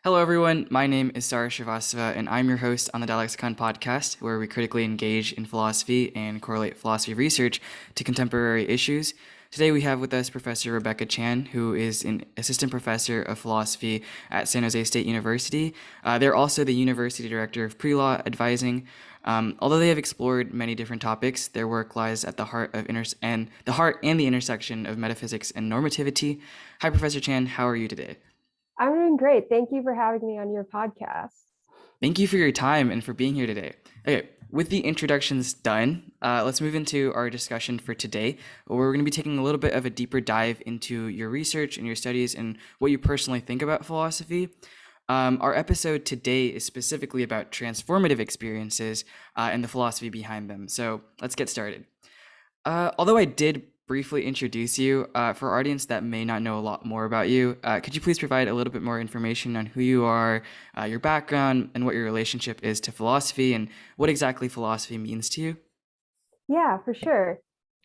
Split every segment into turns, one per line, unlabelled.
Hello, everyone. My name is Saurish Srivastava, and I'm your host on the Dialexicon podcast, where we critically engage in philosophy and correlate philosophy research to contemporary issues. Today, we have with us Professor Rebecca Chan, who is an assistant professor of philosophy at San José State University. They're also the university director of pre-law advising. Although they have explored many different topics, their work lies at the heart of the heart and the intersection of metaphysics and normativity. Hi, Professor Chan. How are you today?
I'm doing great. Thank you for having me on your podcast.
Thank you for your time and for being here today. Okay, with the introductions done, let's move into our discussion for today, where we're going to be taking a little bit of a deeper dive into your research and your studies and what you personally think about philosophy. Our episode today is specifically about transformative experiences and the philosophy behind them. So let's get started. Although I did briefly introduce you, for our audience that may not know a lot more about you, could you please provide a little bit more information on who you are, your background, and what your relationship is to philosophy, and what exactly philosophy means to you?
Yeah, for sure.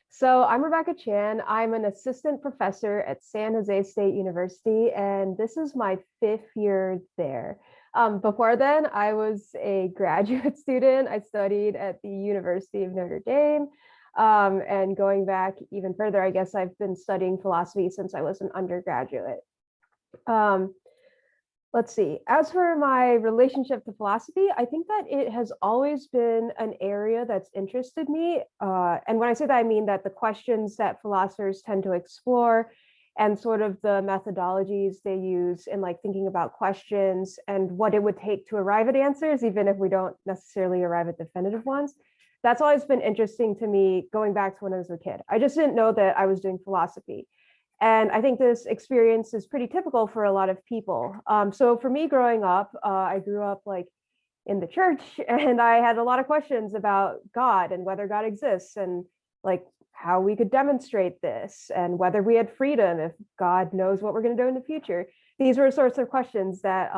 So I'm Rebecca Chan. I'm an assistant professor at San Jose State University, and this is my 5th year there. Before then, I was a graduate student. I studied at the University of Notre Dame. And going back even further, I guess I've been studying philosophy since I was an undergraduate. Um, let's see. As for my relationship to philosophy, I think that it has always been an area that's interested me. And when I say that, I mean that the questions that philosophers tend to explore and sort of the methodologies they use in like thinking about questions and what it would take to arrive at answers, even if we don't necessarily arrive at definitive ones. That's always been interesting to me going back to when I was a kid. I just didn't know that I was doing philosophy. And I think this experience is pretty typical for a lot of people. So for me growing up, I grew up like in the church and I had a lot of questions about God and whether God exists and like how we could demonstrate this and whether we had freedom if God knows what we're going to do in the future. These were sorts of questions that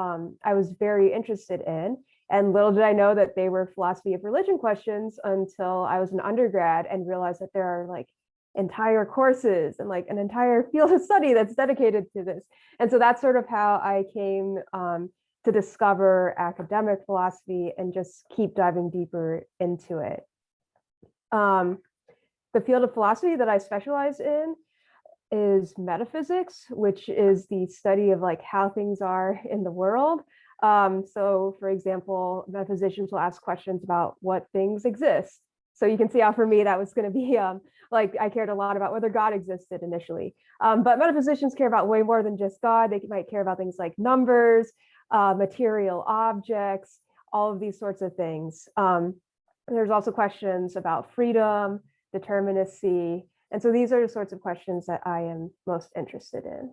I was very interested in. And little did I know that they were philosophy of religion questions until I was an undergrad and realized that there are like entire courses and like an entire field of study that's dedicated to this. And so that's sort of how I came to discover academic philosophy and just keep diving deeper into it. The field of philosophy that I specialize in is metaphysics, which is the study of like how things are in the world. So for example, metaphysicians will ask questions about what things exist. So you can see how for me that was going to be like I cared a lot about whether God existed initially. But metaphysicians care about way more than just God. They might care about things like numbers, material objects, all of these sorts of things. There's also questions about freedom, determinacy. And so these are the sorts of questions that I am most interested in.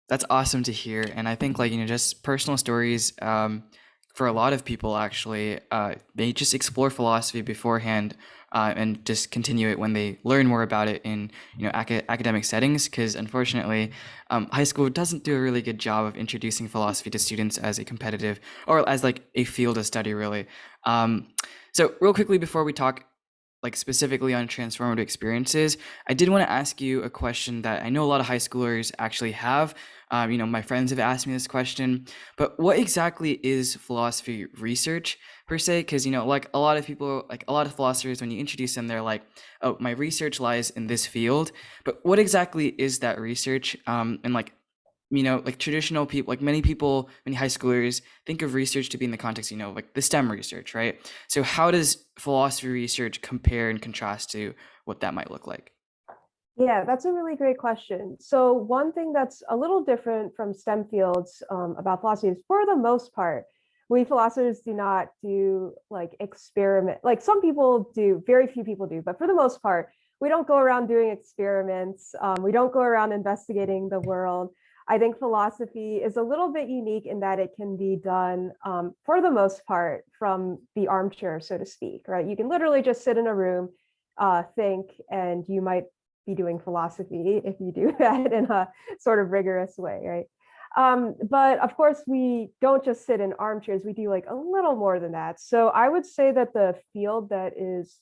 That's awesome to hear. And I think just personal stories, for a lot of people actually, they just explore philosophy beforehand, and just continue it when they learn more about it in, academic settings. Because unfortunately, high school doesn't do a really good job of introducing philosophy to students as a competitive or as like a field of study, really. So real quickly before we talk like specifically on transformative experiences, I did want to ask you a question that I know a lot of high schoolers actually have. My friends have asked me this question, but what exactly is philosophy research per se? Because, like a lot of people, like a lot of philosophers, when you introduce them, they're like, oh, my research lies in this field. But what exactly is that research? And like, like traditional people, like many people, many high schoolers think of research to be in the context, like the STEM research, right? So how does philosophy research compare and contrast to what that might look like?
Yeah, that's a really great question. So one thing that's a little different from STEM fields about philosophy is for the most part, we philosophers do not do like experiment, like some people do, very few people do, but for the most part, we don't go around doing experiments. We don't go around investigating the world. I think philosophy is a little bit unique in that it can be done for the most part from the armchair, so to speak, right? You can literally just sit in a room, think, and you might be doing philosophy if you do that in a sort of rigorous way, right? But of course, we don't just sit in armchairs, we do like a little more than that. So I would say that the field that is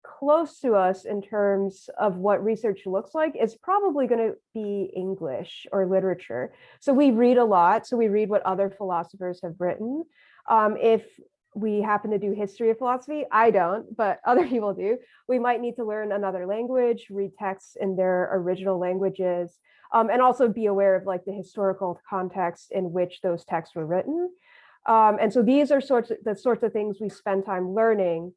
close to us in terms of what research looks like is probably going to be English or literature. So we read a lot. So we read what other philosophers have written. If we happen to do history of philosophy, I don't, but other people do, we might need to learn another language, read texts in their original languages, and also be aware of like the historical context in which those texts were written. And so these are the sorts of things we spend time learning.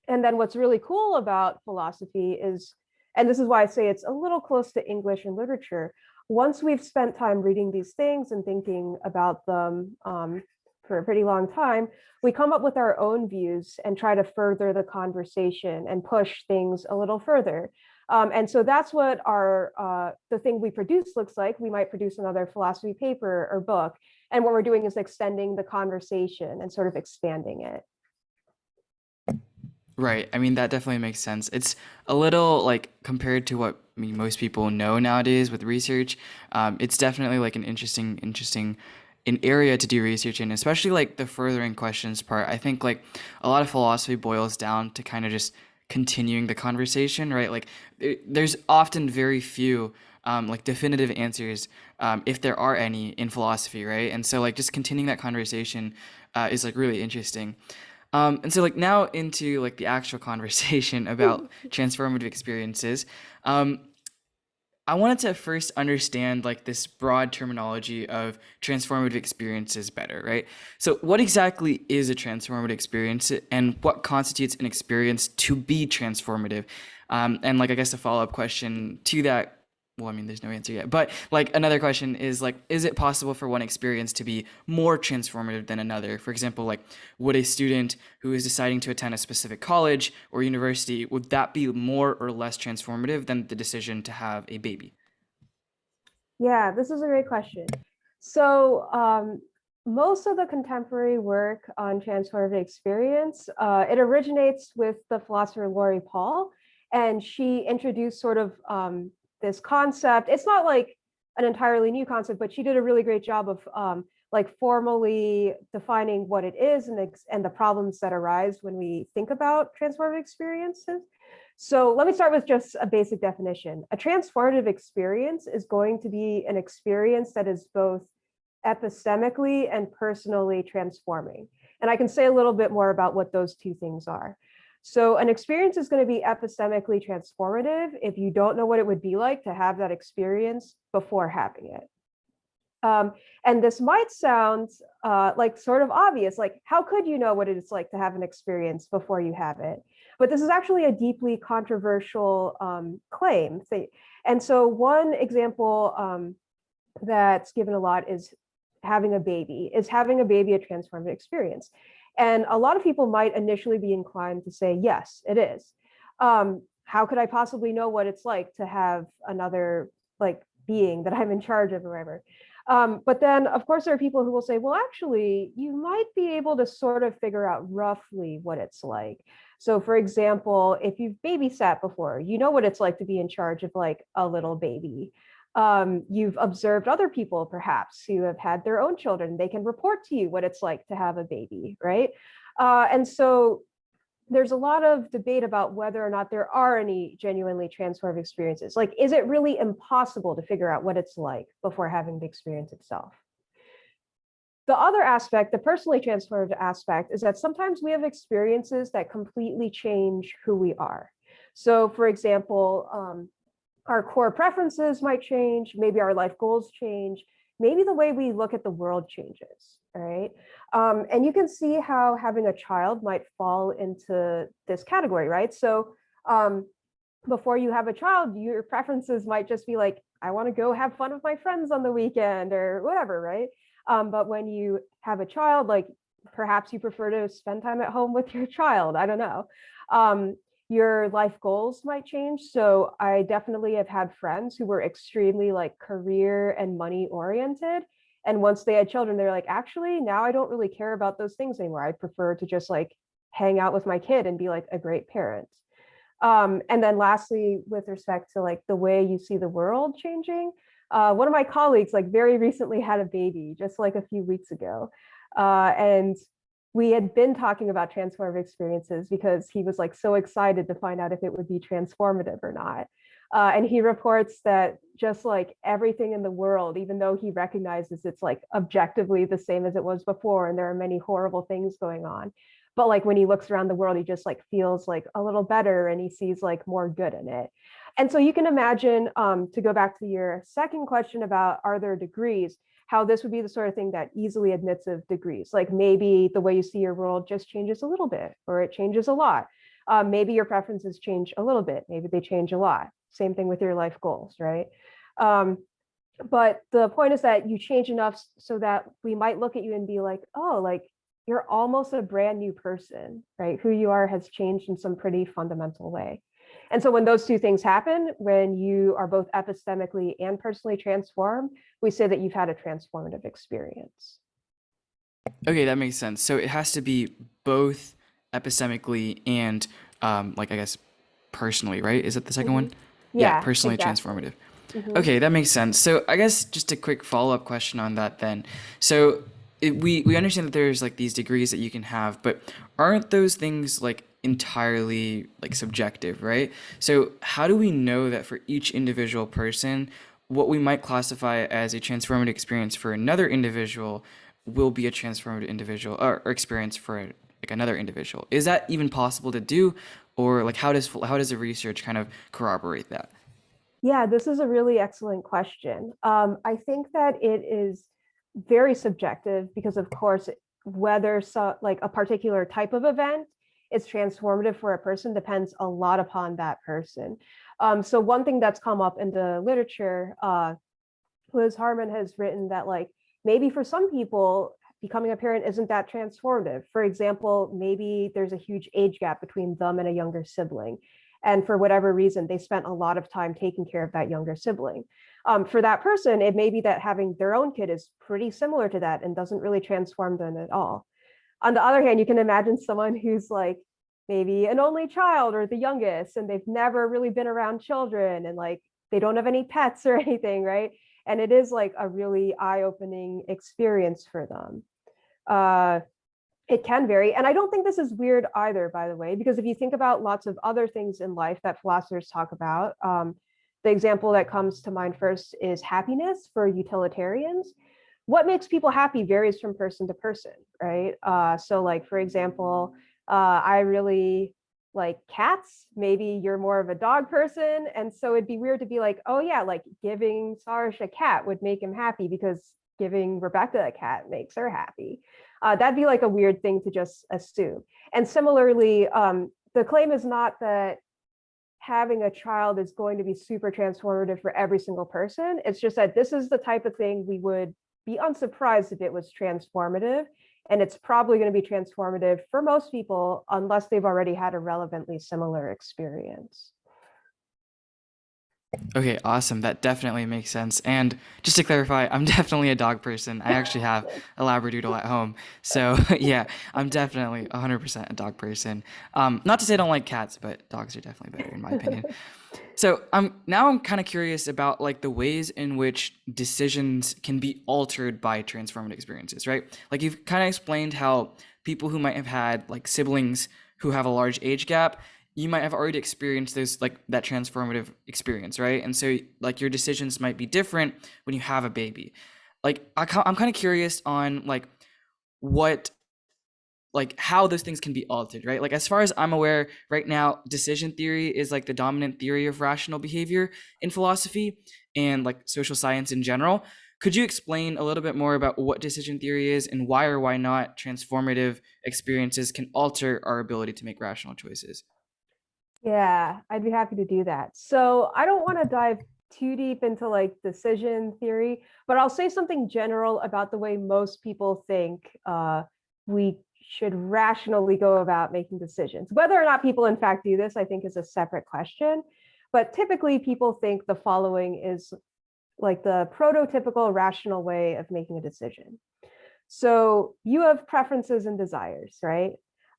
And then what's really cool about philosophy is, and this is why I say it's a little close to English and literature, once we've spent time reading these things and thinking about them for a pretty long time, we come up with our own views and try to further the conversation and push things a little further. And so that's what the thing we produce looks like. We might produce another philosophy paper or book. And what we're doing is extending the conversation and sort of expanding it.
Right. I mean, that definitely makes sense. It's a little like compared to what most people know nowadays with research. It's definitely like an interesting an area to do research in, especially like the furthering questions part. I think like a lot of philosophy boils down to kind of just continuing the conversation, right? Like there's often very few like definitive answers, if there are any in philosophy, right? And so like just continuing that conversation is like really interesting. And so like now into like the actual conversation about transformative experiences. Um, I wanted to first understand like this broad terminology of transformative experiences better, right? So what exactly is a transformative experience and what constitutes an experience to be transformative? And like I guess a follow-up question to that, well, I mean, there's no answer yet, but like another question is like, is it possible for one experience to be more transformative than another? For example, like would a student who is deciding to attend a specific college or university, would that be more or less transformative than the decision to have a baby?
Yeah, this is a great question. So most of the contemporary work on transformative experience, it originates with the philosopher Laurie Paul, and she introduced sort of this concept. It's not like an entirely new concept, but she did a really great job of like formally defining what it is and the problems that arise when we think about transformative experiences. So let me start with just a basic definition. A transformative experience is going to be an experience that is both epistemically and personally transforming. And I can say a little bit more about what those two things are. So an experience is going to be epistemically transformative if you don't know what it would be like to have that experience before having it. And this might sound like sort of obvious, like how could you know what it's like to have an experience before you have it? But this is actually a deeply controversial claim. And so one example that's given a lot is having a baby. Is having a baby a transformative experience? And a lot of people might initially be inclined to say, yes, it is. How could I possibly know what it's like to have another like being that I'm in charge of or whatever? But then, of course, there are people who will say, well, actually, you might be able to sort of figure out roughly what it's like. So, for example, if you've babysat before, you know what it's like to be in charge of like a little baby. You've observed other people, perhaps, who have had their own children. They can report to you what it's like to have a baby, right? And so there's a lot of debate about whether or not there are any genuinely transformative experiences. Like, is it really impossible to figure out what it's like before having the experience itself? The other aspect, the personally transformative aspect, is that sometimes we have experiences that completely change who we are. So, for example, our core preferences might change, maybe our life goals change, maybe the way we look at the world changes, all right? And you can see how having a child might fall into this category, right? So before you have a child, your preferences might just be like, I want to go have fun with my friends on the weekend or whatever, right? But when you have a child, like perhaps you prefer to spend time at home with your child, I don't know. Your life goals might change. So I definitely have had friends who were extremely like career and money oriented. And once they had children, they're like, actually, now I don't really care about those things anymore. I prefer to just like hang out with my kid and be like a great parent. And then lastly, with respect to like the way you see the world changing, one of my colleagues like very recently had a baby just like a few weeks ago. And we had been talking about transformative experiences because he was like so excited to find out if it would be transformative or not. And he reports that just like everything in the world, even though he recognizes it's like objectively the same as it was before, and there are many horrible things going on, but like when he looks around the world, he just like feels like a little better and he sees like more good in it. And so you can imagine, to go back to your second question about are there degrees, how this would be the sort of thing that easily admits of degrees. Like maybe the way you see your world just changes a little bit, or it changes a lot. Maybe your preferences change a little bit, maybe they change a lot. Same thing with your life goals, right? But the point is that you change enough so that we might look at you and be like, oh, like you're almost a brand new person, right? Who you are has changed in some pretty fundamental way. And so when those two things happen, when you are both epistemically and personally transformed, we say that you've had a transformative experience.
Okay, that makes sense. So it has to be both epistemically and, like I guess, personally, right? Is it the second one? Yeah,
Yeah,
personally
exactly.
transformative.
Mhm.
Okay, that makes sense. So I guess just a quick follow-up question on that then. So we understand that there's like these degrees that you can have, but aren't those things like entirely like subjective, right? So how do we know that for each individual person, what we might classify as a transformative experience for another individual will be a transformative individual or experience for like another individual? Is that even possible to do, or like how does the research kind of corroborate that?
Yeah, this is a really excellent question. I think that it is very subjective because, of course, whether like a particular type of event is transformative for a person depends a lot upon that person. So one thing that's come up in the literature, Liz Harman has written that like maybe for some people becoming a parent isn't that transformative. For example, maybe there's a huge age gap between them and a younger sibling. And for whatever reason, they spent a lot of time taking care of that younger sibling. For that person, it may be that having their own kid is pretty similar to that and doesn't really transform them at all. On the other hand, you can imagine someone who's like maybe an only child or the youngest, and they've never really been around children, and like they don't have any pets or anything, right? And it is like a really eye-opening experience for them. Uh, it can vary. And I don't think this is weird either, by the way, because if you think about lots of other things in life that philosophers talk about, the example that comes to mind first is happiness for utilitarians. What makes people happy varies from person to person, right? So like, for example, I really like cats. Maybe you're more of a dog person. And so it'd be weird to be like, oh yeah, like giving Saurish a cat would make him happy because giving Rebecca a cat makes her happy. That'd be like a weird thing to just assume. And similarly, the claim is not that having a child is going to be super transformative for every single person. It's just that this is the type of thing we would be unsurprised if it was transformative. And it's probably going to be transformative for most people unless they've already had a relevantly similar experience.
Okay, awesome. That definitely makes sense. And just to clarify, I'm definitely a dog person. I actually have a Labradoodle at home. So, yeah, I'm definitely 100% a dog person. Not to say I don't like cats, but dogs are definitely better in my opinion. So, I'm kind of curious about like the ways in which decisions can be altered by transformative experiences, right? Like you've kind of explained how people who might have had like siblings who have a large age gap, you might have already experienced those like that transformative experience, right? And so like your decisions might be different when you have a baby. Like I'm kind of curious on like what like how those things can be altered, right? Like as far as I'm aware right now, decision theory is like the dominant theory of rational behavior in philosophy and like social science in general. Could you explain a little bit more about what decision theory is and why or why not transformative experiences can alter our ability to make rational choices?
Yeah, I'd be happy to do that. So I don't want to dive too deep into like decision theory, but I'll say something general about the way most people think we should rationally go about making decisions. Whether or not people in fact do this, I think is a separate question. But typically people think the following is like the prototypical rational way of making a decision. So you have preferences and desires, right?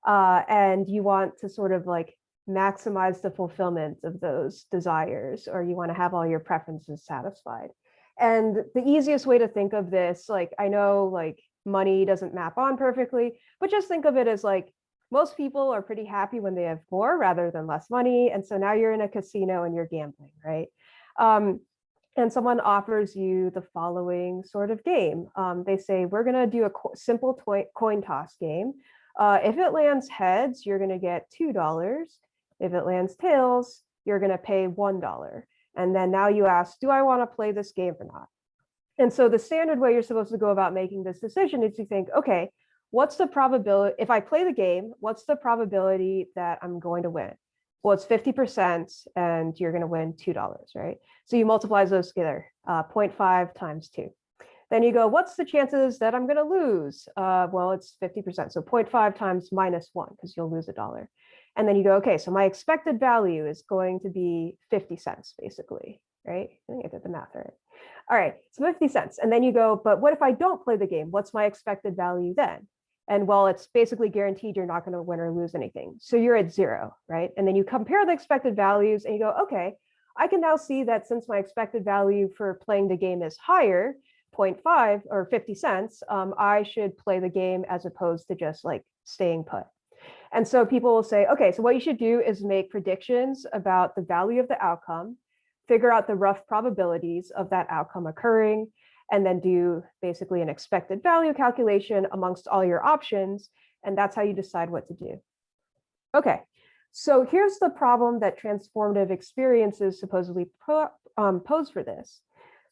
And you want to sort of like maximize the fulfillment of those desires, or you want to have all your preferences satisfied. And the easiest way to think of this, like I know like money doesn't map on perfectly, but just think of it as like most people are pretty happy when they have more rather than less money. And so now you're in a casino and you're gambling, right? And someone offers you the following sort of game. They say, we're going to do a simple coin toss game. If it lands heads, you're going to get $2. If it lands tails, you're going to pay $1. And then now you ask, do I want to play this game or not? And so the standard way you're supposed to go about making this decision is to think, okay, what's the probability, if I play the game, what's the probability that I'm going to win? Well, it's 50% and you're going to win $2, right? So you multiply those together, 0.5 times 2. Then you go, what's the chances that I'm going to lose? Well, it's 50%. So 0.5 times -1, because you'll lose $1. And then you go, okay, so my expected value is going to be 50 cents, basically, right? I think I did the math right. All right, so 50 cents. And then you go, but what if I don't play the game? What's my expected value then? And well, it's basically guaranteed you're not going to win or lose anything. So you're at 0, right? And then you compare the expected values and you go, okay, I can now see that since my expected value for playing the game is higher, 0.5 or 50 cents, I should play the game as opposed to just like staying put. And so people will say, okay, so what you should do is make predictions about the value of the outcome, figure out the rough probabilities of that outcome occurring, and then do basically an expected value calculation amongst all your options. And that's how you decide what to do. Okay, so here's the problem that transformative experiences supposedly pose for this.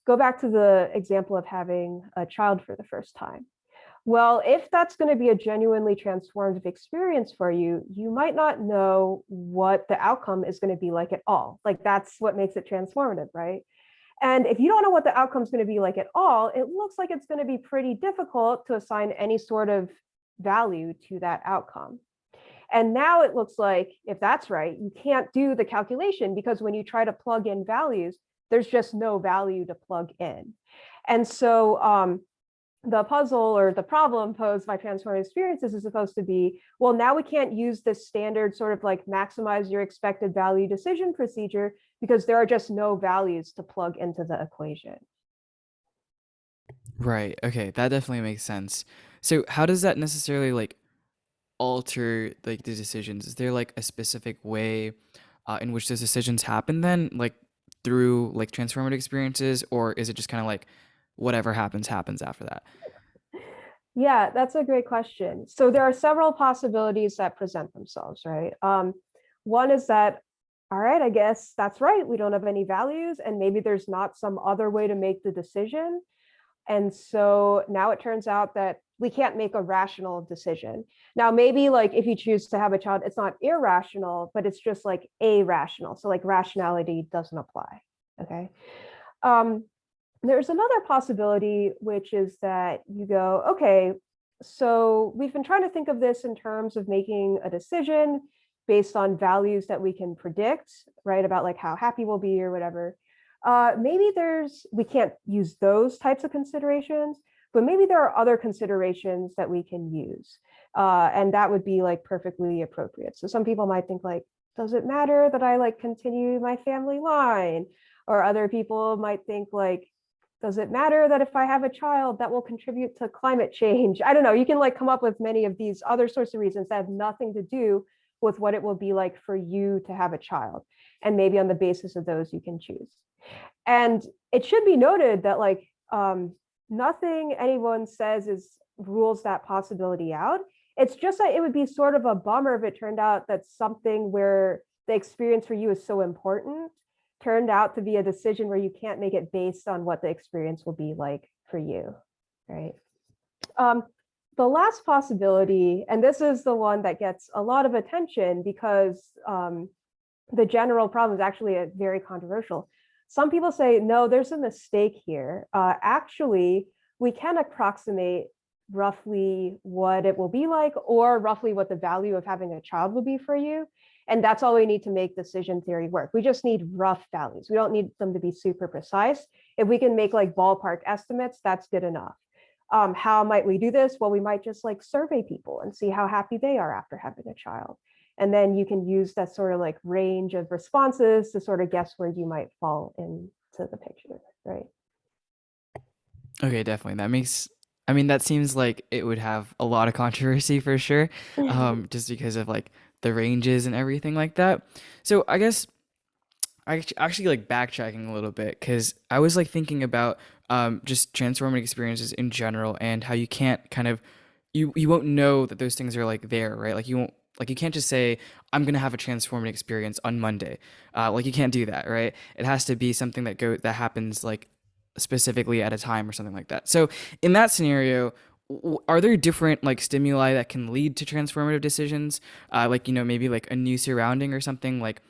Go back to the example of having a child for the first time. Well, if that's going to be a genuinely transformative experience for you, you might not know what the outcome is going to be like at all. Like that's what makes it transformative, right? And if you don't know what the outcome is going to be like at all, it looks like it's going to be pretty difficult to assign any sort of value to that outcome. And now it looks like if that's right, you can't do the calculation because when you try to plug in values, there's just no value to plug in. And so the puzzle or the problem posed by transformative experiences is supposed to be, well, now we can't use this standard sort of like maximize your expected value decision procedure because there are just no values to plug into the equation.
Right. Okay, that definitely makes sense. So how does that necessarily like alter like the decisions? Is there like a specific way in which those decisions happen then, like through like transformative experiences, or is it just kind of like whatever happens happens after that?
Yeah, that's a great question. So there are several possibilities that present themselves, right? One is that, all right, I guess that's right. We don't have any values, and maybe there's not some other way to make the decision. And so now it turns out that we can't make a rational decision. Now, maybe like if you choose to have a child, it's not irrational, but it's just like irrational. So like rationality doesn't apply. Okay. There's another possibility, which is that you go, okay, so we've been trying to think of this in terms of making a decision based on values that we can predict, right? About like how happy we'll be or whatever. Maybe we can't use those types of considerations, but maybe there are other considerations that we can use. And that would be like perfectly appropriate. So some people might think like, does it matter that I like continue my family line? Or other people might think like, does it matter that if I have a child that will contribute to climate change? I don't know, you can like come up with many of these other sorts of reasons that have nothing to do with what it will be like for you to have a child. And maybe on the basis of those, you can choose. And it should be noted that like nothing anyone says rules that possibility out. It's just that it would be sort of a bummer if it turned out that something where the experience for you is so important turned out to be a decision where you can't make it based on what the experience will be like for you, right? The last possibility, and this is the one that gets a lot of attention because the general problem is actually very controversial. Some people say, no, there's a mistake here. Actually, we can approximate roughly what it will be like or roughly what the value of having a child will be for you. And that's all we need to make decision theory work. We just need rough values. We don't need them to be super precise. If we can make like ballpark estimates, that's good enough. How might we do this? Well, we might just like survey people and see how happy they are after having a child. And then you can use that sort of like range of responses to sort of guess where you might fall into the picture, right?
Okay, definitely. That makes I mean, that seems like it would have a lot of controversy for sure, just because of like the ranges and everything like that. So I guess actually like backtracking a little bit because I was like thinking about just transformative experiences in general and how you can't kind of you won't know that those things are like there, right? Like you won't like you can't just say I'm gonna have a transformative experience on Monday. Like you can't do that, right? It has to be something that happens like specifically at a time or something like that. So in that scenario, are there different like stimuli that can lead to transformative decisions? Like maybe like a new surrounding or something like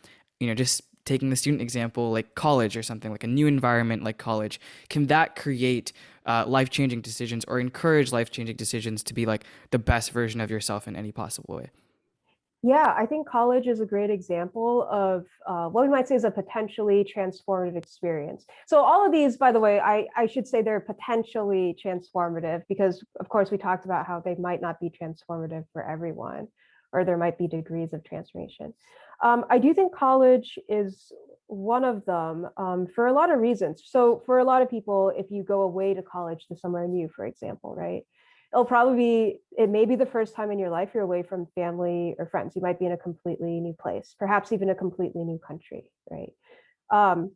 just taking the student example, like college or something, like a new environment like college, can that create life changing decisions or encourage life changing decisions to be like the best version of yourself in any possible way?
Yeah, I think college is a great example of what we might say is a potentially transformative experience. So all of these, by the way, I should say they're potentially transformative because, of course, we talked about how they might not be transformative for everyone, or there might be degrees of transformation. I do think college is one of them for a lot of reasons. So for a lot of people, if you go away to college to somewhere new, for example, right? It may be the first time in your life you're away from family or friends. You might be in a completely new place, perhaps even a completely new country, right? Um,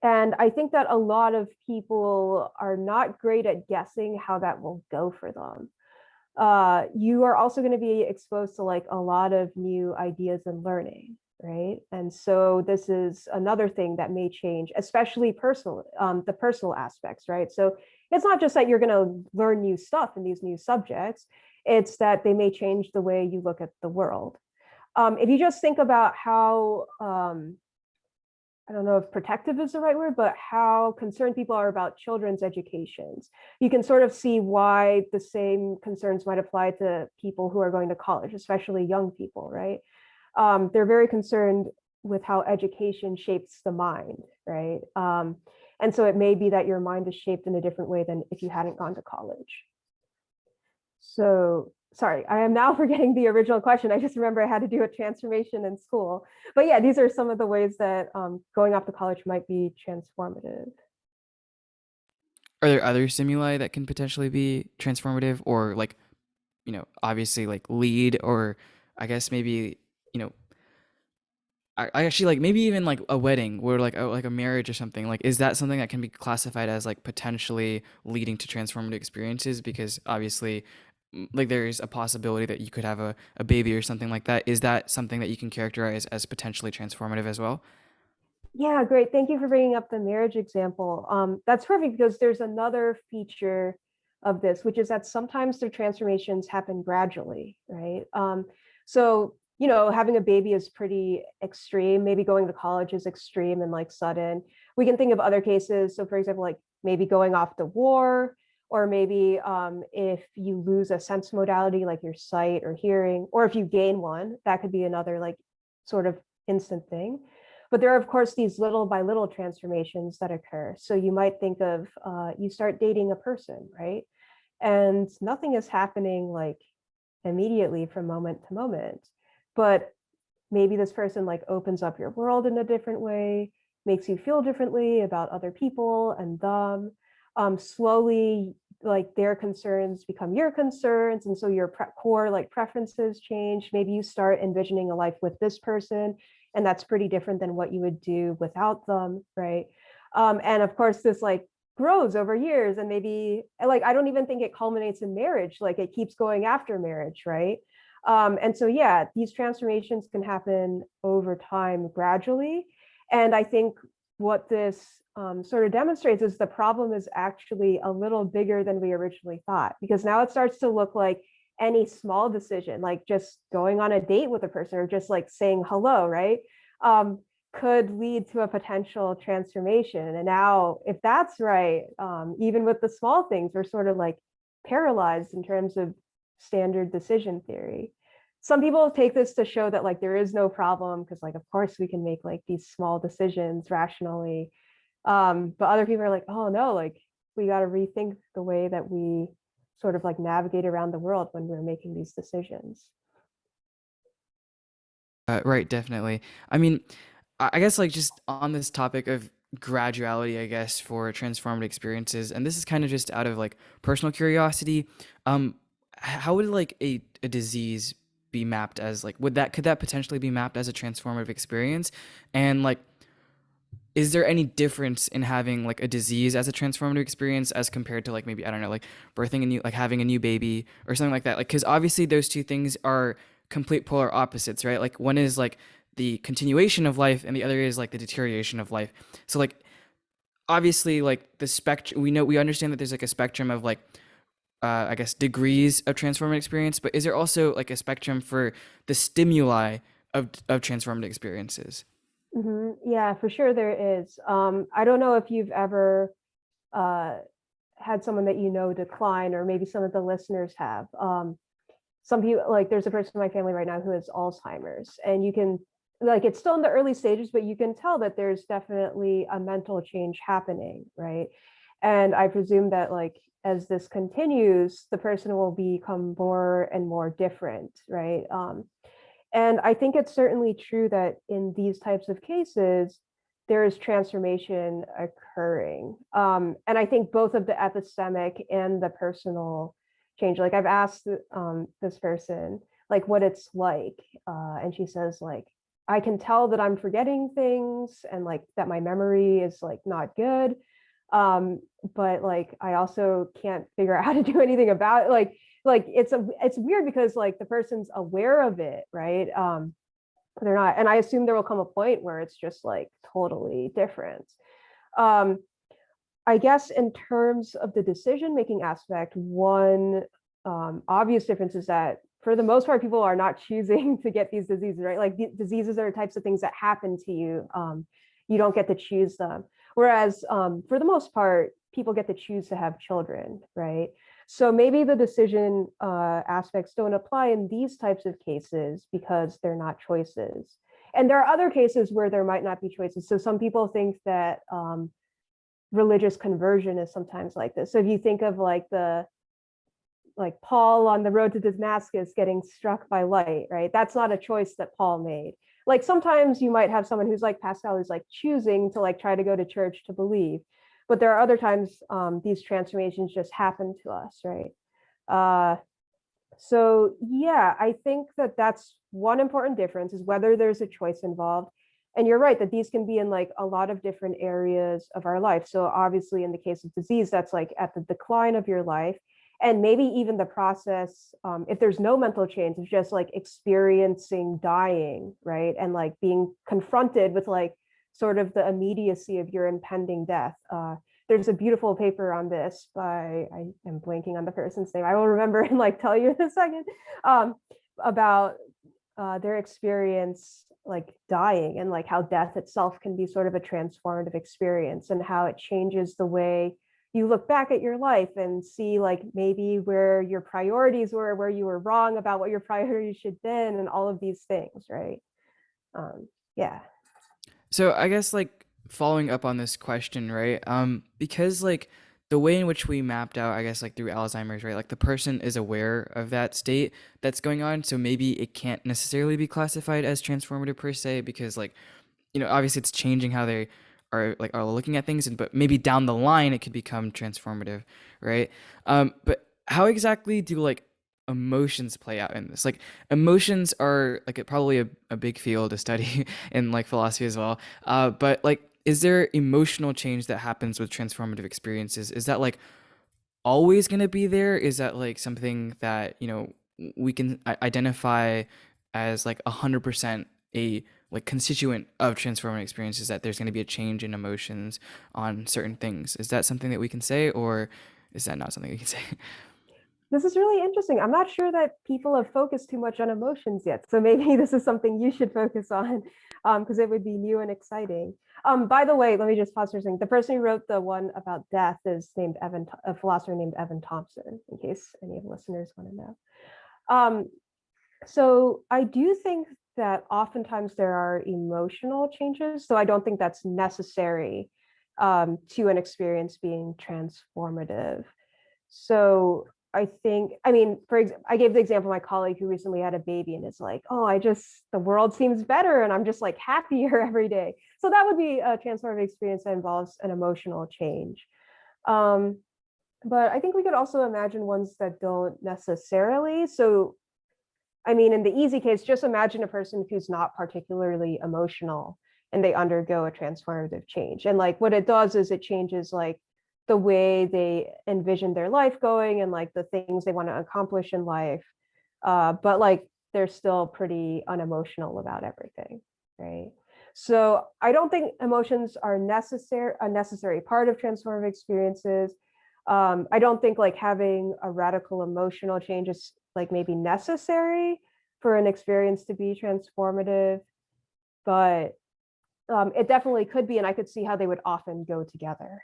and I think that a lot of people are not great at guessing how that will go for them. You are also going to be exposed to like a lot of new ideas and learning, right? And so this is another thing that may change, especially the personal aspects, right? So it's not just that you're going to learn new stuff in these new subjects, it's that they may change the way you look at the world. If you just think about how I don't know if protective is the right word, but how concerned people are about children's educations. You can sort of see why the same concerns might apply to people who are going to college, especially young people, right? They're very concerned with how education shapes the mind, right? And so it may be that your mind is shaped in a different way than if you hadn't gone to college. So sorry, I am now forgetting the original question. I just remember I had to do a transformation in school. But yeah, these are some of the ways that going off to college might be transformative.
Are there other stimuli that can potentially be transformative or like, obviously like lead or I guess maybe, you know, I actually like maybe even like a wedding or like a marriage or something. Like, is that something that can be classified as like potentially leading to transformative experiences? Because obviously, like there's a possibility that you could have a baby or something like that. Is that something that you can characterize as potentially transformative as well?
Yeah, great. Thank you for bringing up the marriage example. That's perfect because there's another feature of this, which is that sometimes the transformations happen gradually, right? So, having a baby is pretty extreme. Maybe going to college is extreme and like sudden. We can think of other cases. So, for example, like maybe going off to war, or maybe if you lose a sense modality like your sight or hearing, or if you gain one, that could be another like sort of instant thing. But there are, of course, these little by little transformations that occur. So you might think of you start dating a person, right? And nothing is happening like immediately from moment to moment. But maybe this person like opens up your world in a different way, makes you feel differently about other people and them. Slowly, like their concerns become your concerns, and so your core like preferences change. Maybe you start envisioning a life with this person, and that's pretty different than what you would do without them, right? And of course, this like grows over years, and maybe like I don't even think it culminates in marriage. Like it keeps going after marriage, right? And so, yeah, these transformations can happen over time gradually. And I think what this sort of demonstrates is the problem is actually a little bigger than we originally thought, because now it starts to look like any small decision, like just going on a date with a person or just like saying hello, right? Could lead to a potential transformation. And now, if that's right, even with the small things, we're sort of like paralyzed in terms of standard decision theory. Some people take this to show that like there is no problem because like of course we can make like these small decisions rationally, but other people are like, oh no, like we got to rethink the way that we sort of like navigate around the world when we're making these decisions.
Right, definitely. I mean, I guess like just on this topic of graduality, I guess, for transformative experiences, and this is kind of just out of like personal curiosity. How would like a disease be mapped as like could that potentially be mapped as a transformative experience? And like, is there any difference in having like a disease as a transformative experience as compared to like maybe, I don't know, like birthing a new, like having a new baby or something like that? Like, because obviously those two things are complete polar opposites, right? Like one is like the continuation of life and the other is like the deterioration of life. So like obviously like the spectrum, we understand that there's like a spectrum of like I guess degrees of transformative experience, but is there also like a spectrum for the stimuli of transformative experiences?
Yeah, for sure there is. I don't know if you've ever uh, had someone that you know decline, or maybe some of the listeners have. Some people, like there's a person in my family right now who has Alzheimer's, and you can, like, it's still in the early stages, but you can tell that there's definitely a mental change happening, right? And I presume that like as this continues, the person will become more and more different, right? And I think it's certainly true that in these types of cases, there is transformation occurring. And I think both of the epistemic and the personal change, like I've asked this person, like what it's like. And she says, like, I can tell that I'm forgetting things and like that my memory is like not good. Um, but like I also can't figure out how to do anything about it. Like it's weird because like the person's aware of it, right? They're not, and I assume there will come a point where it's just like totally different. um I guess in terms of the decision making aspect, one obvious difference is that for the most part people are not choosing to get these diseases, right? Like diseases are types of things that happen to you. You don't get to choose them, whereas for the most part people get to choose to have children, right? So maybe the decision aspects don't apply in these types of cases because they're not choices. And there are other cases where there might not be choices. So some people think that religious conversion is sometimes like this. So if you think of like the like Paul on the road to Damascus getting struck by light, right? That's not a choice that Paul made. Like sometimes you might have someone who's like Pascal, who's like choosing to like try to go to church to believe, but there are other times these transformations just happen to us, right? Uh, so yeah, I think that that's one important difference, is whether there's a choice involved. And you're right that these can be in like a lot of different areas of our life. So obviously in the case of disease, that's like at the decline of your life. And maybe even the process, if there's no mental change, it's just like experiencing dying, right? And like being confronted with like sort of the immediacy of your impending death. There's a beautiful paper on this by, I am blanking on the person's name, I will remember and like tell you in a second, about their experience like dying, and like how death itself can be sort of a transformative experience, and how it changes the way you look back at your life and see like maybe where your priorities were, where you were wrong about what your priorities should have been, and all of these things, right? Yeah.
So I guess like following up on this question, right? Because like the way in which we mapped out, I guess like through Alzheimer's, right? Like the person is aware of that state that's going on, so maybe it can't necessarily be classified as transformative per se, because like, obviously it's changing how they are looking at things, and but maybe down the line it could become transformative, right? But how exactly do like emotions play out in this? Like emotions are like probably a big field to study in like philosophy as well. But like, is there emotional change that happens with transformative experiences? Is that like always going to be there? Is that like something that, we can identify as like 100% a like constituent of transformative experiences, that there's going to be a change in emotions on certain things? Is that something that we can say, or is that not something we can say?
This is really interesting. I'm not sure that people have focused too much on emotions yet. So maybe this is something you should focus on, because it would be new and exciting. By the way, let me just pause for a second. The person who wrote the one about death is named Evan, a philosopher named Evan Thompson, in case any of the listeners want to know. So I do think that oftentimes there are emotional changes. So I don't think that's necessary to an experience being transformative. So I think, I mean, for example, I gave the example of my colleague who recently had a baby and is like, oh, the world seems better and I'm just like happier every day. So that would be a transformative experience that involves an emotional change. Um, but I think we could also imagine ones that don't necessarily. So, I mean, in the easy case, just imagine a person who's not particularly emotional and they undergo a transformative change. And like what it does is it changes like the way they envision their life going and like the things they want to accomplish in life. But like they're still pretty unemotional about everything, right? So I don't think emotions are a necessary part of transformative experiences. I don't think like having a radical emotional change is like maybe necessary for an experience to be transformative, but it definitely could be, and I could see how they would often go together.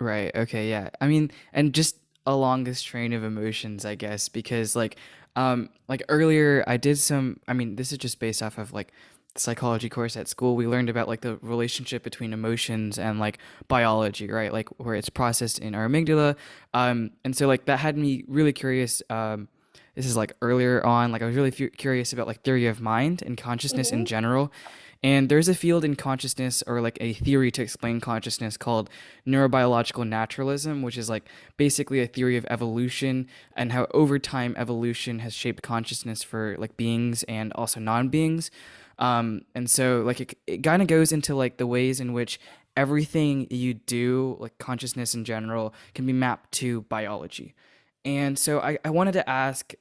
Right. Okay. Yeah. I mean, and just along this train of emotions, I guess, because like earlier I did some, I mean, this is just based off of like the psychology course at school. We learned about like the relationship between emotions and like biology, right? Like where it's processed in our amygdala. And so like that had me really curious. This is like earlier on, like I was really curious about like theory of mind and consciousness in
Mhm.
general. And there's a field in consciousness or like a theory to explain consciousness called neurobiological naturalism, which is like basically a theory of evolution and how over time evolution has shaped consciousness for like beings and also non-beings. And so like it kind of goes into like the ways in which everything you do, like consciousness in general, can be mapped to biology. And so I wanted to ask,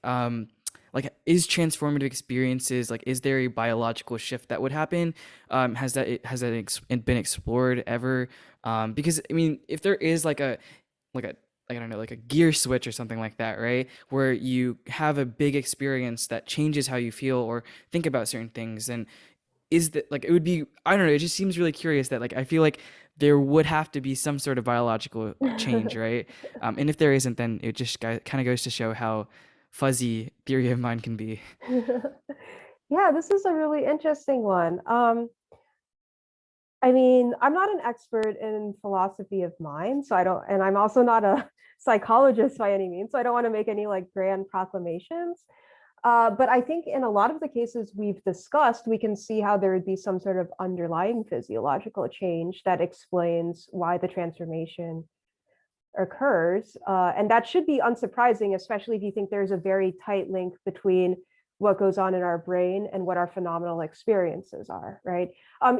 like, is transformative experiences like, is there a biological shift that would happen? Has that been explored ever? Because I mean, if there is like a like I don't know, like a gear switch or something like that, right? Where you have a big experience that changes how you feel or think about certain things, then is that like it would be I don't know, it just seems really curious that like I feel like there would have to be some sort of biological change, right? And if there isn't, then it just kind of goes to show how fuzzy theory of mind can be.
Yeah, this is a really interesting one. I mean, I'm not an expert in philosophy of mind, so I don't, and I'm also not a psychologist by any means, so I don't want to make any like grand proclamations. But I think in a lot of the cases we've discussed, we can see how there would be some sort of underlying physiological change that explains why the transformation occurs. And that should be unsurprising, especially if you think there's a very tight link between what goes on in our brain and what our phenomenal experiences are, right?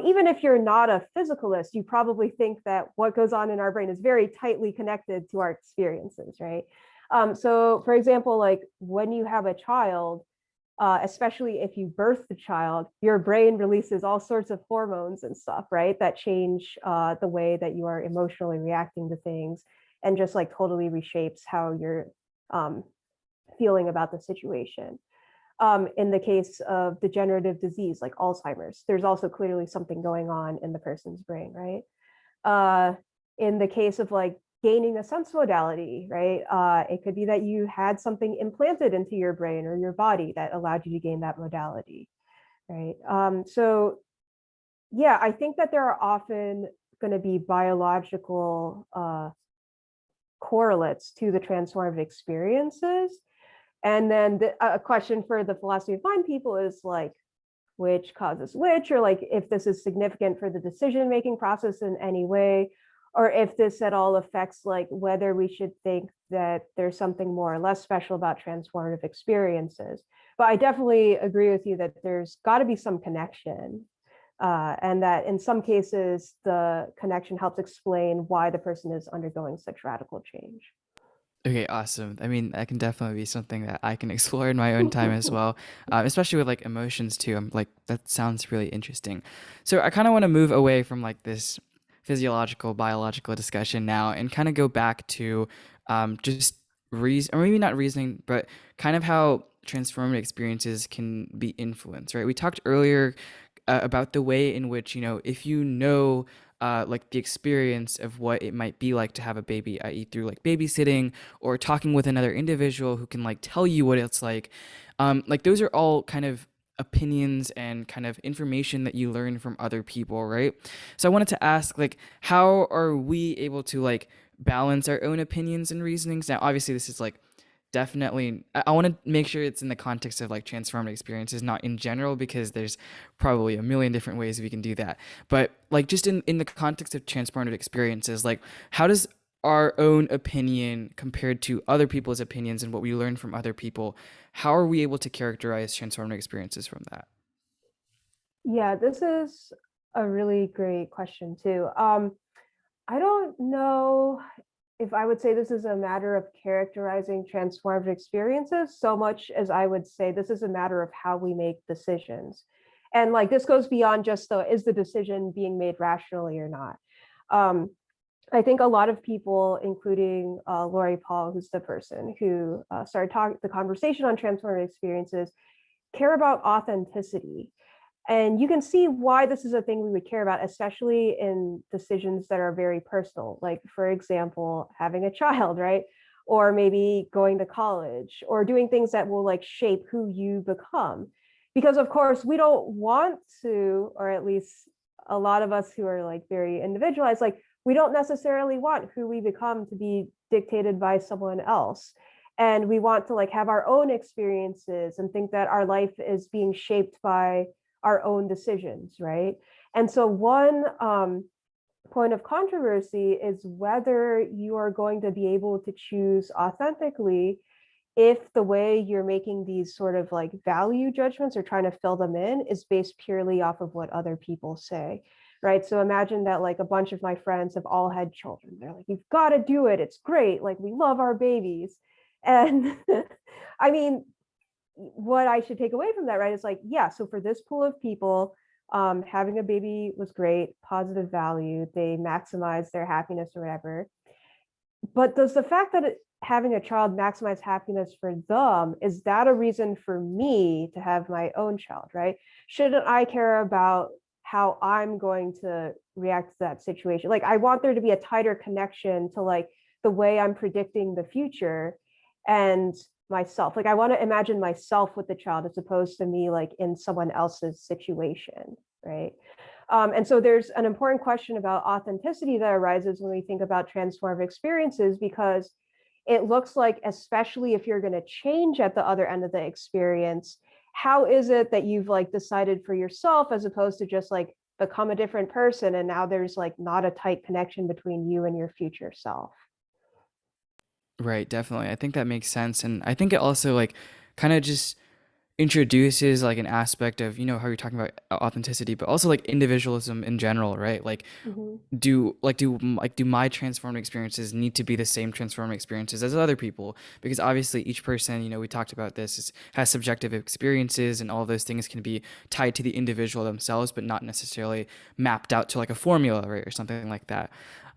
Even if you're not a physicalist, you probably think that what goes on in our brain is very tightly connected to our experiences, right? So, for example, like when you have a child, especially if you birth the child, your brain releases all sorts of hormones and stuff, right? That change the way that you are emotionally reacting to things and just like totally reshapes how you're um, feeling about the situation. In the case of degenerative disease like Alzheimer's, there's also clearly something going on in the person's brain, right? Uh, in the case of like gaining a sense modality, right? It could be that you had something implanted into your brain or your body that allowed you to gain that modality, right? So yeah, I think that there are often going to be biological correlates to the transformative experiences. And then a question for the philosophy of mind people is like, which causes which, or like if this is significant for the decision-making process in any way, or if this at all affects like whether we should think that there's something more or less special about transformative experiences. But I definitely agree with you that there's got to be some connection. And that in some cases, the connection helps explain why the person is undergoing such radical change.
Okay, awesome. I mean, that can definitely be something that I can explore in my own time as well, especially with like emotions too. I'm like, that sounds really interesting. So I kind of want to move away from like this physiological, biological discussion now and kind of go back to just reason, or maybe not reasoning, but kind of how transformative experiences can be influenced, right? We talked earlier about the way in which, you know, if you know like the experience of what it might be like to have a baby, i.e., through like babysitting or talking with another individual who can like tell you what it's like those are all kind of opinions and kind of information that you learn from other people, right? So I wanted to ask, like, how are we able to like balance our own opinions and reasonings? Now, obviously, this is like definitely, I want to make sure it's in the context of like transformative experiences, not in general, because there's probably a million different ways we can do that. But like just in the context of transformative experiences, like how does our own opinion compared to other people's opinions and what we learn from other people, how are we able to characterize transformative experiences from that?
Yeah, this is a really great question too. I don't know if I would say this is a matter of characterizing transformative experiences so much as I would say this is a matter of how we make decisions. And like this goes beyond just the is the decision being made rationally or not. Um, I think a lot of people, including Lori Paul, who's the person who started the conversation on transformative experiences, care about authenticity. And you can see why this is a thing we would care about, especially in decisions that are very personal, like, for example, having a child, right? Or maybe going to college or doing things that will like shape who you become. Because, of course, we don't want to, or at least a lot of us who are like very individualized, like, we don't necessarily want who we become to be dictated by someone else. And we want to like have our own experiences and think that our life is being shaped by our own decisions, right? And so one point of controversy is whether you are going to be able to choose authentically if the way you're making these sort of like value judgments or trying to fill them in is based purely off of what other people say, right? So imagine that like a bunch of my friends have all had children. They're like, you've got to do it. It's great. Like, we love our babies. And I mean, what I should take away from that, right, is like, yeah, so for this pool of people, having a baby was great, positive value, they maximize their happiness or whatever. But does the fact that having a child maximize happiness for them, is that a reason for me to have my own child, right? Shouldn't I care about how I'm going to react to that situation? Like, I want there to be a tighter connection to like the way I'm predicting the future and myself. Like, I want to imagine myself with the child as opposed to me like in someone else's situation, right? And so there's an important question about authenticity that arises when we think about transformative experiences, because it looks like, especially if you're going to change at the other end of the experience, how is it that you've like decided for yourself as opposed to just like become a different person and now there's like not a tight connection between you and your future self?
Right, definitely. I think that makes sense. And I think it also like kind of just introduces like an aspect of, how you're talking about authenticity, but also like individualism in general, right? Like
Mhm.
do my transformative experiences need to be the same transformative experiences as other people? Because obviously each person, we talked about this, has subjective experiences, and all those things can be tied to the individual themselves, but not necessarily mapped out to like a formula, right, or something like that.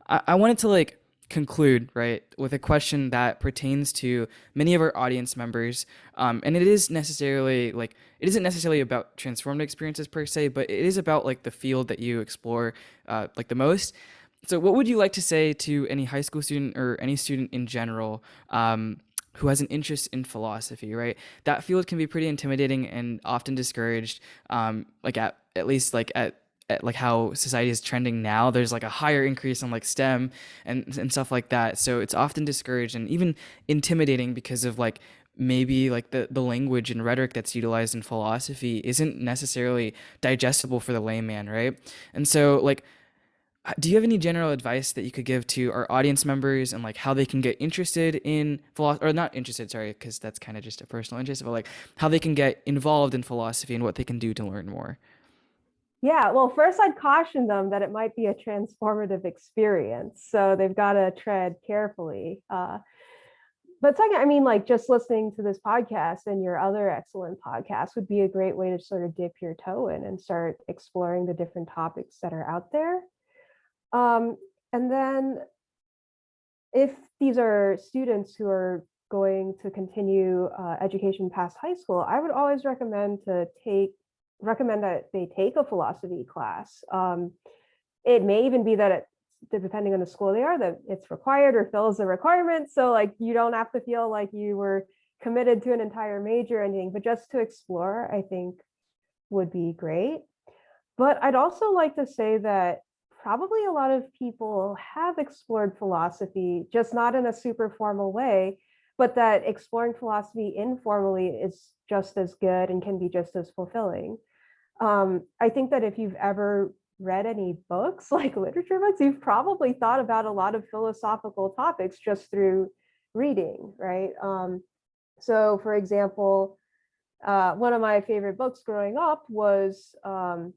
I wanted to like conclude, right, with a question that pertains to many of our audience members, and it isn't necessarily about transformative experiences per se, but it is about like the field that you explore like the most. So what would you like to say to any high school student or any student in general, who has an interest in philosophy, right? That field can be pretty intimidating and often discouraged, like at least like at like how society is trending now. There's like a higher increase on like STEM and stuff like that. So it's often discouraged and even intimidating because of like maybe like the language and rhetoric that's utilized in philosophy isn't necessarily digestible for the layman, right? And so like, do you have any general advice that you could give to our audience members and like how they can get interested in philosophy, or not interested, sorry, because that's kind of just a personal interest, but like how they can get involved in philosophy and what they can do to learn more?
Yeah, well, first I'd caution them that it might be a transformative experience, so they've got to tread carefully. But second, I mean, like, just listening to this podcast and your other excellent podcasts would be a great way to sort of dip your toe in and start exploring the different topics that are out there. Um, and then if these are students who are going to continue education past high school, I would always recommend that they take a philosophy class. It may even be that depending on the school they are, that it's required or fills the requirement. So like, you don't have to feel like you were committed to an entire major or anything, but just to explore, I think would be great. But I'd also like to say that probably a lot of people have explored philosophy, just not in a super formal way. but that exploring philosophy informally is just as good and can be just as fulfilling. I think that if you've ever read any books, like literature books, you've probably thought about a lot of philosophical topics just through reading, right? So, for example, one of my favorite books growing up was To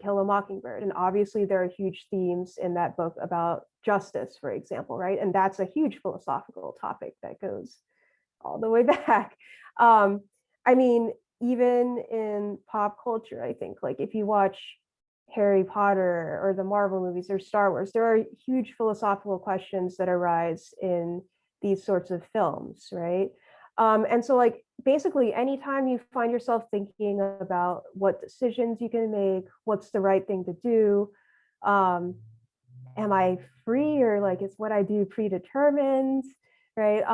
Kill a Mockingbird, and obviously there are huge themes in that book about justice, for example, right? And that's a huge philosophical topic that goes all the way back. Um, I mean, even in pop culture, I think like if you watch Harry Potter or the Marvel movies or Star Wars, there are huge philosophical questions that arise in these sorts of films, right? And so, like, basically, anytime you find yourself thinking about what decisions you can make, what's the right thing to do, um, am I free or like is what I do predetermined, right?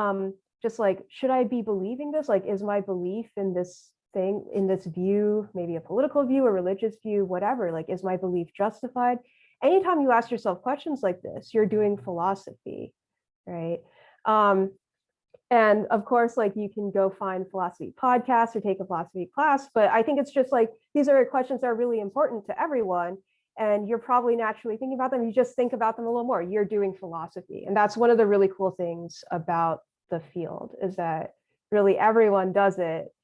Just like, should I be believing this? Like, is my belief in this thing, in this view, maybe a political view, a religious view, whatever, like, is my belief justified? Anytime you ask yourself questions like this, you're doing philosophy, right? Um, and of course, like you can go find philosophy podcasts or take a philosophy class, but I think it's just like these are questions that are really important to everyone. And you're probably naturally thinking about them. You just think about them a little more. You're doing philosophy. And that's one of the really cool things about the field is that really everyone does it.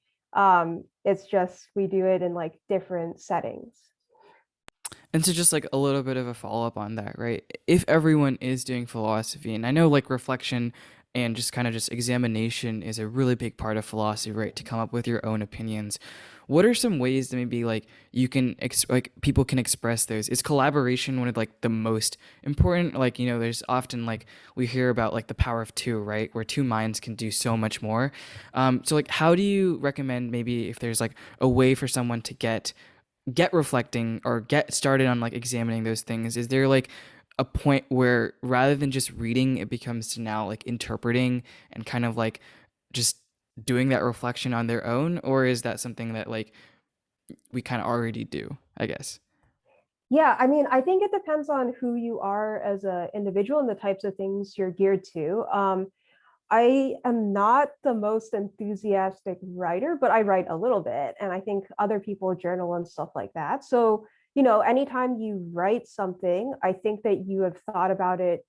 It's just we do it in like different settings.
And so just like a little bit of a follow up on that, right? If everyone is doing philosophy, and I know like reflection and just kind of just examination is a really big part of philosophy, right? To come up with your own opinions. What are some ways that maybe like you can like people can express those? Is collaboration one of like the most important? Like, you know, there's often like we hear about like the power of two, right? Where two minds can do so much more. So like how do you recommend maybe if there's like a way for someone to get reflecting or get started on like examining those things? Is there like a point where rather than just reading it becomes to now like interpreting and kind of like just doing that reflection on their own, or is that something that like we kind of already do, I guess?
Yeah, I mean, I think it depends on who you are as an individual and the types of things you're geared to. I am not the most enthusiastic writer, but I write a little bit, and I think other people journal and stuff like that. So, you know, anytime you write something, I think that you have thought about it,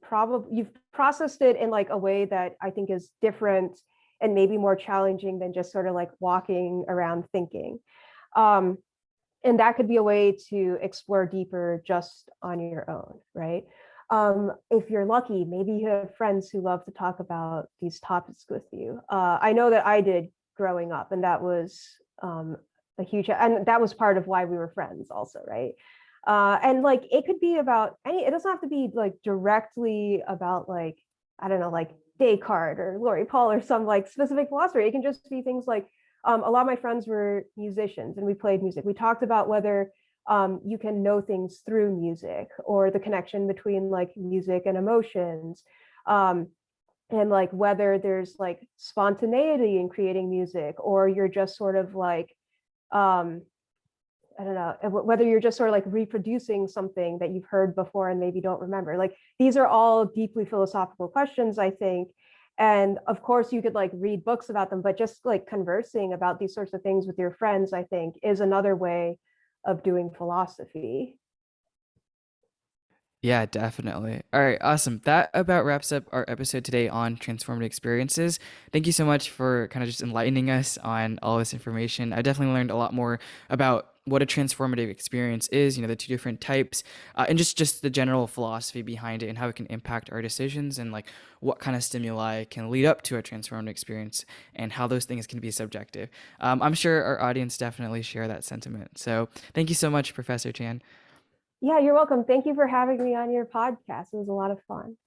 probably you've processed it in like a way that I think is different and maybe more challenging than just sort of like walking around thinking. Um, and that could be a way to explore deeper just on your own, right? If you're lucky, maybe you have friends who love to talk about these topics with you. I know that I did growing up, and that was a huge, and that was part of why we were friends, also, right? And like it could be about any, it doesn't have to be like directly about like, I don't know, like Descartes or Laurie Paul or some like specific philosopher. It can just be things like a lot of my friends were musicians and we played music. We talked about whether you can know things through music or the connection between like music and emotions. Um, and like whether there's like spontaneity in creating music or you're just sort of like, um, I don't know, whether you're just sort of like reproducing something that you've heard before and maybe don't remember. Like these are all deeply philosophical questions, I think. And of course, you could like read books about them, but just like conversing about these sorts of things with your friends, I think, is another way of doing philosophy.
Yeah, definitely. All right, awesome. That about wraps up our episode today on transformative experiences. Thank you so much for kind of just enlightening us on all this information. I definitely learned a lot more about what a transformative experience is, you know, the two different types, and just the general philosophy behind it and how it can impact our decisions and like what kind of stimuli can lead up to a transformative experience and how those things can be subjective. I'm sure our audience definitely share that sentiment. So thank you so much, Professor Chan.
Yeah, you're welcome. Thank you for having me on your podcast. It was a lot of fun.